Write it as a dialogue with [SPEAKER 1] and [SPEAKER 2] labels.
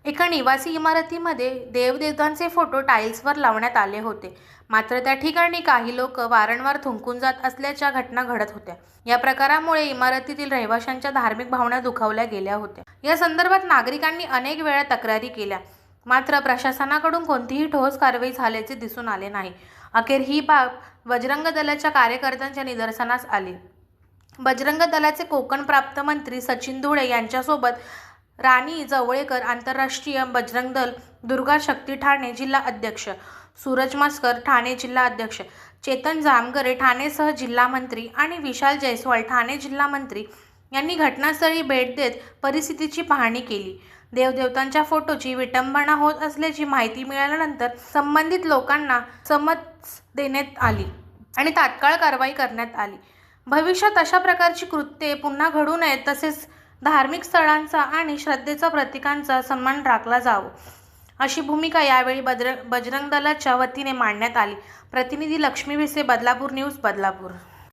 [SPEAKER 1] एका निवासी इमारतीमध्ये देवदेवतांचे फोटो टाईल्सवर लावण्यात आले होते. मात्र त्या ठिकाणी काही लोक वारंवार थुंकून जात असल्याच्या घटना घडत होत्या. या प्रकारामुळे इमारतीतील रहिवाशांच्या धार्मिक भावना दुखावल्या गेल्या होत्या. या संदर्भात नागरिकांनी अनेक वेळा तक्रारी केल्या, मात्र प्रशासनाकडून कोणतीही ठोस कारवाई झाल्याचे दिसून आले नाही. अखेर ही बाब बजरंग दलाच्या कार्यकर्त्यांच्या निदर्शनास आली. बजरंग दलाचे कोकण प्रांत मंत्री सचिन धुळे यांच्यासोबत राणी जवळेकर, आंतरराष्ट्रीय बजरंग दल, दुर्गा शक्ती ठाणे जिल्हा अध्यक्ष, सूरज मस्कर ठाणे जिल्हा अध्यक्ष, चेतन जामगरे ठाणेसह जिल्हा मंत्री आणि विशाल जयस्वाल ठाणे जिल्हा मंत्री यांनी घटनास्थळी भेट देत परिस्थितीची पाहणी केली. देवदेवतांच्या फोटोची विटंबना होत असल्याची माहिती मिळाल्यानंतर संबंधित लोकांना समज देण्यात आली आणि तात्काळ कारवाई करण्यात आली. भविष्यात अशा प्रकारची कृत्ये पुन्हा घडू नयेत, तसेच धार्मिक स्थळांचा आणि श्रद्धेचा प्रतीकांचा सन्मान राखला जावा, अशी भूमिका यावेळी बजरंग दलाच्या वतीने मांडण्यात आली. प्रतिनिधी लक्ष्मी भिसे, बदलापूर न्यूज, बदलापूर.